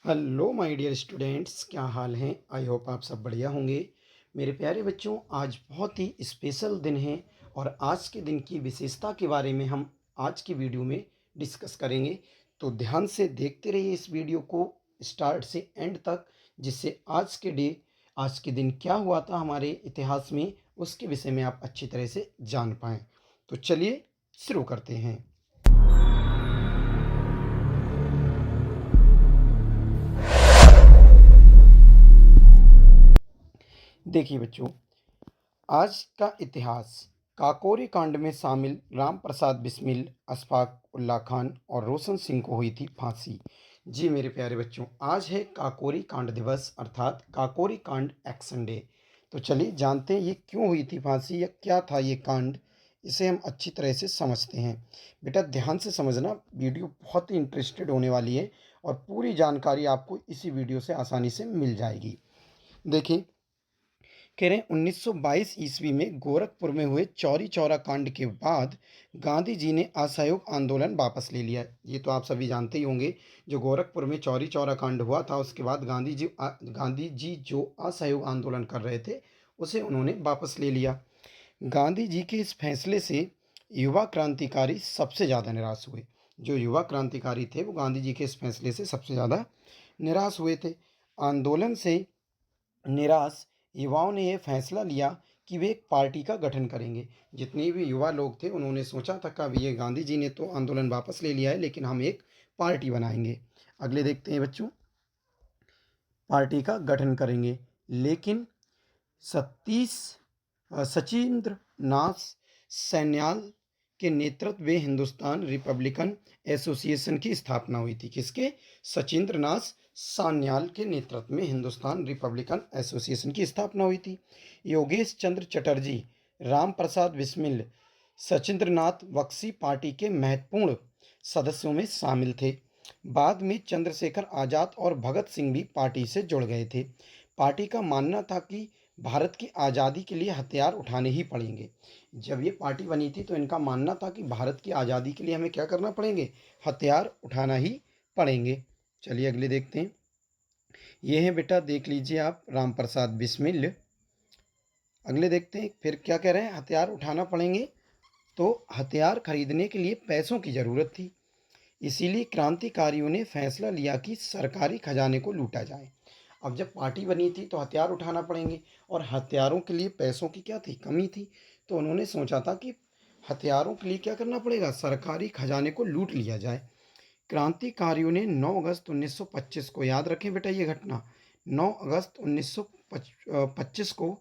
Hello my dear students, क्या हाल हैं। I hope आप सब बढ़िया होंगे। मेरे प्यारे बच्चों, आज बहुत ही स्पेशल दिन है और आज के दिन की विशेषता के बारे में हम आज की वीडियो में डिस्कस करेंगे। तो ध्यान से देखते रहिए इस वीडियो को स्टार्ट से एंड तक, जिससे आज के दिन क्या हुआ था हमारे इतिहास में, उसके विषय में आप अच्छी तरह से जान पाएँ। तो चलिए शुरू करते हैं। देखिए बच्चों, आज का इतिहास काकोरी कांड में शामिल राम प्रसाद बिस्मिल, अशफाक उल्ला खान और रोशन सिंह को हुई थी फांसी। जी मेरे प्यारे बच्चों, आज है काकोरी कांड दिवस अर्थात काकोरी कांड एक्शन डे। तो चलिए जानते हैं ये क्यों हुई थी फांसी या क्या था ये कांड। इसे हम अच्छी तरह से समझते हैं। बेटा ध्यान से समझना, वीडियो बहुत ही इंटरेस्टेड होने वाली है और पूरी जानकारी आपको इसी वीडियो से आसानी से मिल जाएगी। देखिए, कह रहे हैं 1922 ईस्वी में गोरखपुर में हुए चौरी चौरा कांड के बाद गांधी जी ने असहयोग आंदोलन वापस ले लिया। ये तो आप सभी जानते ही होंगे। जो गोरखपुर में चौरी चौरा कांड हुआ था, उसके बाद गांधी जी जो असहयोग आंदोलन कर रहे थे उसे उन्होंने वापस ले लिया। गांधी जी के इस फैसले से युवा क्रांतिकारी सबसे ज़्यादा निराश हुए। जो युवा क्रांतिकारी थे वो गांधी जी के इस फैसले से सबसे ज़्यादा निराश हुए थे। आंदोलन से निराश युवाओं ने यह फैसला लिया कि वे एक पार्टी का गठन करेंगे। जितने भी युवा लोग थे उन्होंने सोचा था कि अब ये गांधी जी ने तो आंदोलन वापस ले लिया है, लेकिन हम एक पार्टी बनाएंगे। अगले देखते हैं बच्चों, पार्टी का गठन करेंगे। लेकिन सतीश सचिंद्र नाथ सैन्याल के नेतृत्व में हिंदुस्तान रिपब्लिकन एसोसिएशन की स्थापना हुई थी। किसके? सचिंद्र नाथ सान्याल के नेतृत्व में हिंदुस्तान रिपब्लिकन एसोसिएशन की स्थापना हुई थी। योगेश चंद्र चटर्जी, राम प्रसाद बिस्मिल, सचिंद्र नाथ बख्शी पार्टी के महत्वपूर्ण सदस्यों में शामिल थे। बाद में चंद्रशेखर आज़ाद और भगत सिंह भी पार्टी से जुड़ गए थे। पार्टी का मानना था कि भारत की आज़ादी के लिए हथियार उठाने ही पड़ेंगे। जब ये पार्टी बनी थी तो इनका मानना था कि भारत की आज़ादी के लिए हमें क्या करना पड़ेंगे? हथियार उठाना ही पड़ेंगे। चलिए अगले देखते हैं। ये है बेटा, देख लीजिए आप, राम प्रसाद बिस्मिल। अगले देखते हैं फिर क्या कह रहे हैं, हथियार उठाना पड़ेंगे। तो हथियार खरीदने के लिए पैसों की ज़रूरत थी। इसीलिए क्रांतिकारियों ने फैसला लिया कि सरकारी खजाने को लूटा जाए। अब जब पार्टी बनी थी तो हथियार उठाना पड़ेंगे और हथियारों के लिए पैसों की क्या थी? कमी थी। तो उन्होंने सोचा था कि हथियारों के लिए क्या करना पड़ेगा? सरकारी खजाने को लूट लिया जाए। क्रांतिकारियों ने 9 अगस्त 1925 को, याद रखें बेटा ये घटना, 9 अगस्त 1925 को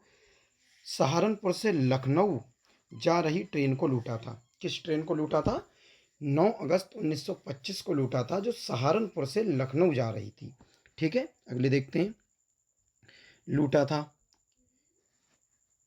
सहारनपुर से लखनऊ जा रही ट्रेन को लूटा था। किस ट्रेन को लूटा था? 9 अगस्त 1925 को लूटा था, जो सहारनपुर से लखनऊ जा रही थी। ठीक है, अगले देखते हैं। लूटा था।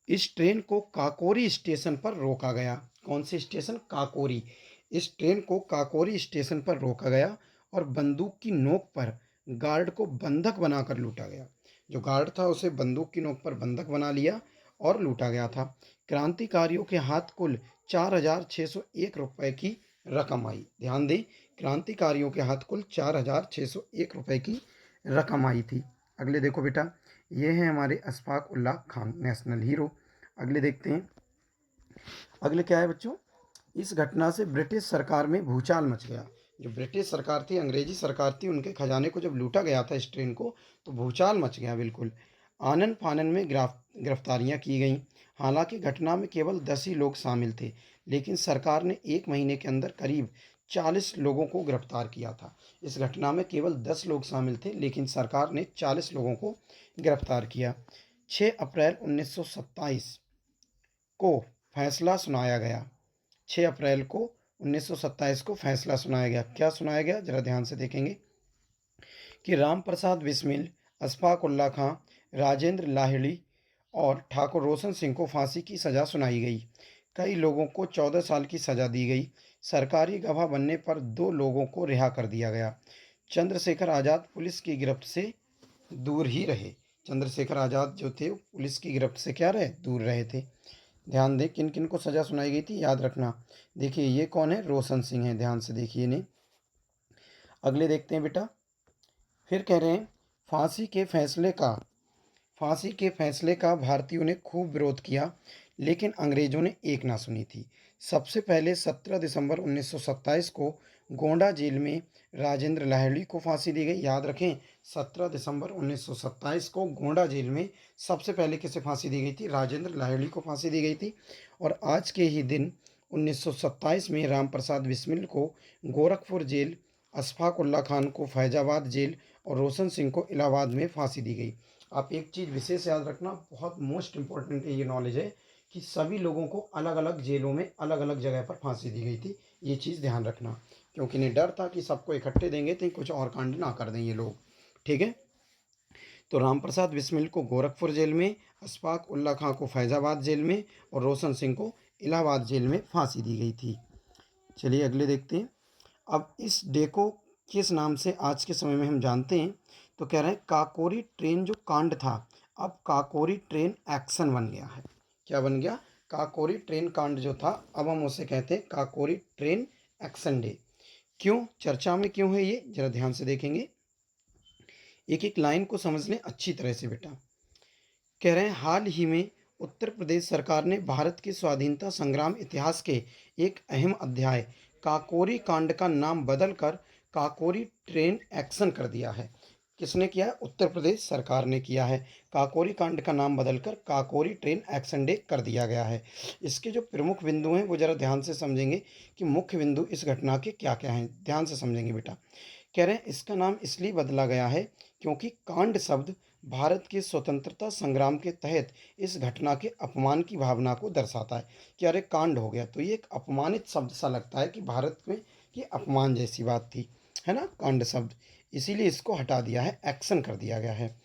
इस ट्रेन को काकोरी स्टेशन पर रोका गया। कौन से स्टेशन? काकोरी। इस ट्रेन को काकोरी स्टेशन पर रोका गया और बंदूक की नोक पर गार्ड को बंधक बनाकर लूटा गया। जो गार्ड था उसे बंदूक की नोक पर बंधक बना लिया और लूटा गया था। क्रांतिकारियों के हाथ कुल 4,601 रुपये की रकम आई। ध्यान दें, क्रांतिकारियों के हाथ कुल 4,601 रुपये की रकम आई थी। अगले देखो बेटा, ये हैं हमारे अशफाक उल्ला खान, नेशनल हीरो। अगले देखते हैं। अगले क्या है बच्चों, इस घटना से ब्रिटिश सरकार में भूचाल मच गया। जो ब्रिटिश सरकार थी, अंग्रेजी सरकार थी, उनके खजाने को जब लूटा गया था इस ट्रेन को, तो भूचाल मच गया बिल्कुल। आनन फानन में गिरफ्तारियां की गईं। हालांकि घटना में केवल 10 ही लोग शामिल थे, लेकिन सरकार ने 1 महीने के अंदर करीब 40 लोगों को गिरफ्तार किया था। इस घटना में केवल 10 लोग शामिल थे, लेकिन सरकार ने 40 लोगों को गिरफ्तार किया। 6 अप्रैल 1927 को फैसला सुनाया गया। 6 अप्रैल को 1927 को फैसला सुनाया गया। क्या सुनाया गया? जरा ध्यान से देखेंगे कि राम प्रसाद बिस्मिल, अशफाक उल्ला खां, राजेंद्र लाहिड़ी और ठाकुर रोशन सिंह को फांसी की सज़ा सुनाई गई। कई लोगों को 14 साल की सज़ा दी गई। सरकारी गवाह बनने पर 2 लोगों को रिहा कर दिया गया। चंद्रशेखर आज़ाद पुलिस की गिरफ्त से दूर ही रहे। चंद्रशेखर आज़ाद जो थे वो पुलिस की गिरफ्त से क्या रहे? दूर रहे थे। ध्यान दें किन किन को सज़ा सुनाई गई थी, याद रखना। देखिए ये कौन है? रोशन सिंह है। ध्यान से देखिए इन्हें। अगले देखते हैं बेटा, फिर कह रहे हैं फांसी के फैसले का भारतीयों ने खूब विरोध किया, लेकिन अंग्रेजों ने एक ना सुनी थी। सबसे पहले 17 दिसंबर 1927 को गोंडा जेल में राजेंद्र लाहिड़ी को फांसी दी गई। याद रखें, 17 दिसंबर 1927 को गोंडा जेल में सबसे पहले किसे फांसी दी गई थी? राजेंद्र लाहिड़ी को फांसी दी गई थी। और आज के ही दिन 1927 में राम प्रसाद बिस्मिल को गोरखपुर जेल, अशफाक उल्ला खान को फैजाबाद जेल और रोशन सिंह को इलाहाबाद में फांसी दी गई। आप एक चीज़ विशेष याद रखना, बहुत मोस्ट इंपॉर्टेंट ये नॉलेज है कि सभी लोगों को अलग अलग जेलों में अलग अलग जगह पर फांसी दी गई थी। ये चीज़ ध्यान रखना, क्योंकि इन्हें डर था कि सबको इकट्ठे देंगे तो कुछ और कांड ना कर दें ये लोग। ठीक है, तो राम प्रसाद बिस्मिल को गोरखपुर जेल में, अशफाक उल्ला खां को फैजाबाद जेल में और रोशन सिंह को इलाहाबाद जेल में फांसी दी गई थी। चलिए अगले देखते हैं। अब इस डे को किस नाम से आज के समय में हम जानते हैं? तो कह रहे हैं काकोरी ट्रेन जो कांड था, अब काकोरी ट्रेन एक्शन बन गया है। क्या बन गया? काकोरी ट्रेन कांड जो था, अब हम उसे कहते हैं काकोरी ट्रेन एक्शन डे। क्यों चर्चा में क्यों है ये, जरा ध्यान से देखेंगे। एक एक लाइन को समझ लें अच्छी तरह से बेटा। कह रहे हैं हाल ही में उत्तर प्रदेश सरकार ने भारत के स्वाधीनता संग्राम इतिहास के एक अहम अध्याय काकोरी कांड का नाम बदलकर काकोरी ट्रेन एक्शन कर दिया है। किसने किया? उत्तर प्रदेश सरकार ने किया है। काकोरी कांड का नाम बदलकर काकोरी ट्रेन एक्शन डे कर दिया गया है। इसके जो प्रमुख बिंदु हैं वो जरा ध्यान से समझेंगे कि मुख्य बिंदु इस घटना के क्या क्या हैं। ध्यान से समझेंगे बेटा। कह रहे हैं इसका नाम इसलिए बदला गया है क्योंकि कांड शब्द भारत के स्वतंत्रता संग्राम के तहत इस घटना के अपमान की भावना को दर्शाता है कि अरे कांड हो गया, तो ये एक अपमानित शब्द सा लगता है कि भारत में कि अपमान जैसी बात थी, है ना, कांड शब्द। इसीलिए इसको हटा दिया है, एक्शन कर दिया गया है।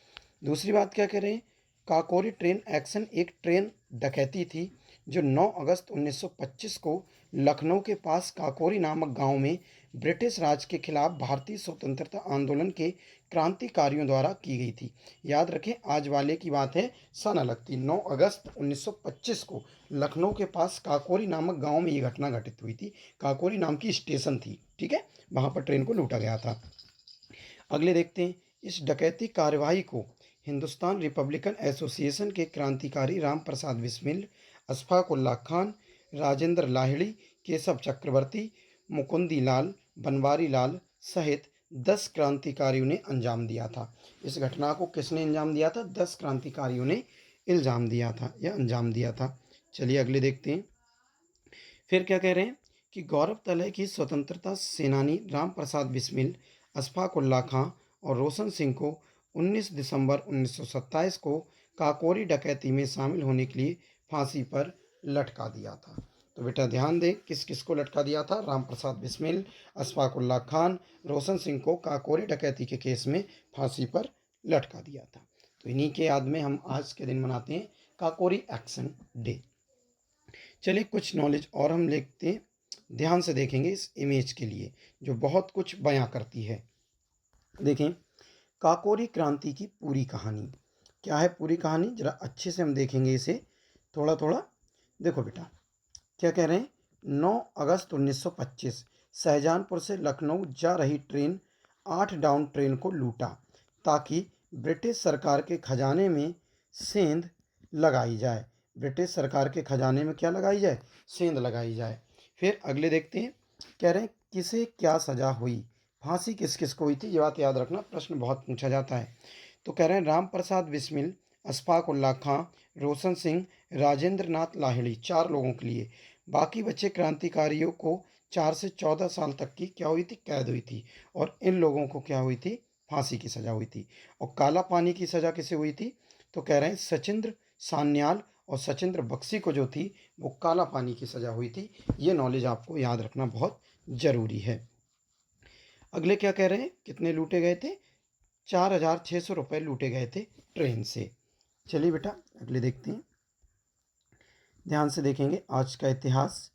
दूसरी बात क्या कह रहे हैं? काकोरी ट्रेन एक्शन एक ट्रेन डकैती थी जो 9 अगस्त 1925 को लखनऊ के पास काकोरी नामक गांव में ब्रिटिश राज के खिलाफ भारतीय स्वतंत्रता आंदोलन के क्रांतिकारियों द्वारा की गई थी। याद रखें, आज वाले की बात है, सन अलग थी। 9 अगस्त 1925 को लखनऊ के पास काकोरी नामक गांव में ये घटना घटित हुई थी। काकोरी नाम की स्टेशन थी, ठीक है, वहां पर ट्रेन को लूटा गया था। अगले देखते हैं। इस डकैती कार्यवाही को हिंदुस्तान रिपब्लिकन एसोसिएशन के क्रांतिकारी राम प्रसाद बिस्मिल, अशफाक उल्ला खान, राजेंद्र लाहिड़ी, केशव चक्रवर्ती, मुकुंदी लाल, बनवारी लाल सहित 10 क्रांतिकारियों ने अंजाम दिया था। इस घटना को किसने अंजाम दिया था? 10 क्रांतिकारियों ने इल्ज़ाम दिया था या अंजाम दिया था। चलिए अगले देखते हैं। फिर क्या कह रहे हैं कि गौरतलब है कि स्वतंत्रता सेनानी राम प्रसाद बिस्मिल, अशफाक उल्ला खां और रोशन सिंह को 19 दिसंबर 1927 को काकोरी डकैती में शामिल होने के लिए फांसी पर लटका दिया था। तो बेटा ध्यान दें, किस किस को लटका दिया था? राम प्रसाद बिस्मिल, अशफाक उल्ला खान, रोशन सिंह को काकोरी डकैती के केस में फांसी पर लटका दिया था। तो इन्हीं के याद में हम आज के दिन मनाते हैं काकोरी एक्शन डे। चलिए कुछ नॉलेज और हम देखते हैं, ध्यान से देखेंगे इस इमेज के लिए जो बहुत कुछ बयां करती है। देखें, काकोरी क्रांति की पूरी कहानी क्या है? पूरी कहानी जरा अच्छे से हम देखेंगे इसे थोड़ा थोड़ा। देखो बेटा, क्या कह रहे हैं? 9 अगस्त 1925 शाहजहांपुर से लखनऊ जा रही ट्रेन 8 डाउन ट्रेन को लूटा ताकि ब्रिटिश सरकार के खजाने में सेंध लगाई जाए। ब्रिटिश सरकार के खजाने में क्या लगाई जाए? सेंध लगाई जाए। फिर अगले देखते हैं। कह रहे हैं किसे क्या सजा हुई? फांसी किस किस को हुई थी? ये बात याद रखना, प्रश्न बहुत पूछा जाता है। तो कह रहे हैं राम प्रसाद बिस्मिल, अशफाक उल्ला खां, रोशन सिंह, राजेंद्र नाथ लाहिड़ी, 4 लोगों के लिए। बाकी बचे क्रांतिकारियों को 4 से 14 साल तक की क्या हुई थी? कैद हुई थी। और इन लोगों को क्या हुई थी? फांसी की सजा हुई थी। और काला पानी की सजा किसे हुई थी? तो कह रहे हैं सचिंद्र सान्याल और सचिंद्र बख्शी को जो थी वो काला पानी की सजा हुई थी। ये नॉलेज आपको याद रखना बहुत जरूरी है। अगले क्या कह रहे हैं? कितने लूटे गए थे? 4,600 रुपये लूटे गए थे ट्रेन से। चलिए बेटा अगले देखते हैं, ध्यान से देखेंगे आज का इतिहास।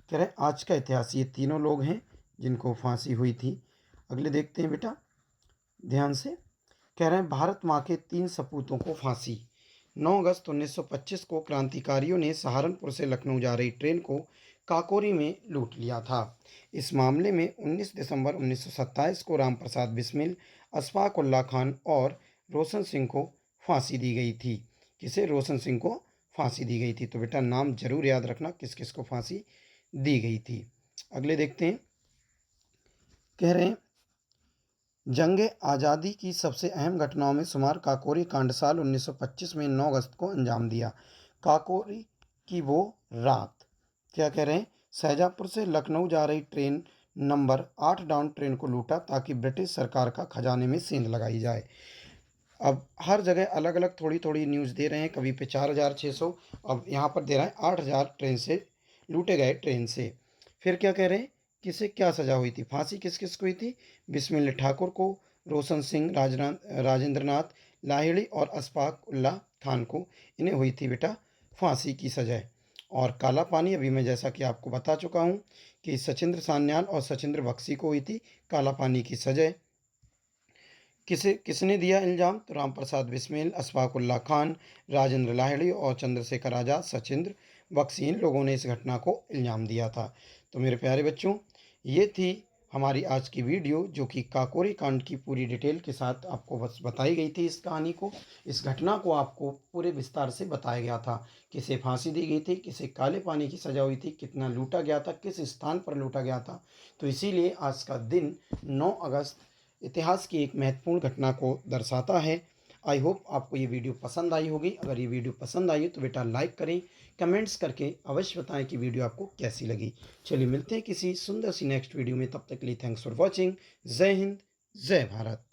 कह रहे हैं आज का इतिहास, ये तीनों लोग हैं जिनको फांसी हुई थी। अगले देखते हैं बेटा ध्यान से। कह रहे हैं भारत माँ के 3 सपूतों को फांसी। 9 अगस्त 1925 को क्रांतिकारियों ने सहारनपुर से लखनऊ जा रही ट्रेन को काकोरी में लूट लिया था। इस मामले में 19 दिसंबर 1927 को रामप्रसाद बिस्मिल, अशफाक उल्लाह खान और रोशन सिंह को फांसी दी गई थी। किसे? रोशन सिंह को फांसी दी गई थी। तो बेटा नाम जरूर याद रखना किस किस को फांसी दी गई थी। अगले देखते हैं। कह रहे हैं जंग आज़ादी की सबसे अहम घटनाओं में शुमार काकोरी कांड साल 1925 में 9 अगस्त को अंजाम दिया। काकोरी की वो रात। क्या कह रहे हैं? शाहजहाँपुर से लखनऊ जा रही ट्रेन नंबर 8 डाउन ट्रेन को लूटा ताकि ब्रिटिश सरकार का खजाने में सेंध लगाई जाए। अब हर जगह अलग अलग थोड़ी थोड़ी न्यूज़ दे रहे हैं, कभी पे 4,600, अब यहाँ पर दे रहा है 8,000 ट्रेन से लूटे गए ट्रेन से। फिर क्या कह रहे हैं? किसे क्या सजा हुई थी? फांसी किस किस को हुई थी? बिस्मिल ठाकुर को, रोशन सिंह, राजेंद्र नाथ लाहिड़ी और अशफाक उल्लाह खान को, इन्हें हुई थी बेटा फांसी की सजा। और काला पानी अभी मैं जैसा कि आपको बता चुका हूँ कि सचिंद्र सान्याल और सचिंद्र बख्शी को हुई थी काला पानी की सजा। किसने दिया इल्ज़ाम? तो रामप्रसाद बिस्मिल, अशफाक उल्लाह खान, राजेंद्र लाहिड़ी और चंद्रशेखर आज़ाद, सचिंद्र बख्शी, इन लोगों ने इस घटना को इल्ज़ाम दिया था। तो मेरे प्यारे बच्चों, ये थी हमारी आज की वीडियो जो कि काकोरी कांड की पूरी डिटेल के साथ आपको बस बताई गई थी। इस कहानी को, इस घटना को आपको पूरे विस्तार से बताया गया था। किसे फांसी दी गई थी, किसे काले पानी की सजा हुई थी, कितना लूटा गया था, किस स्थान पर लूटा गया था। तो इसीलिए आज का दिन 9 अगस्त इतिहास की एक महत्वपूर्ण घटना को दर्शाता है। आई होप आपको ये वीडियो पसंद आई होगी। अगर ये वीडियो पसंद आई हो तो बेटा लाइक करें, कमेंट्स करके अवश्य बताएं कि वीडियो आपको कैसी लगी। चलिए मिलते हैं किसी सुंदर सी नेक्स्ट वीडियो में, तब तक के लिए थैंक्स फॉर वॉचिंग। जय हिंद, जय भारत।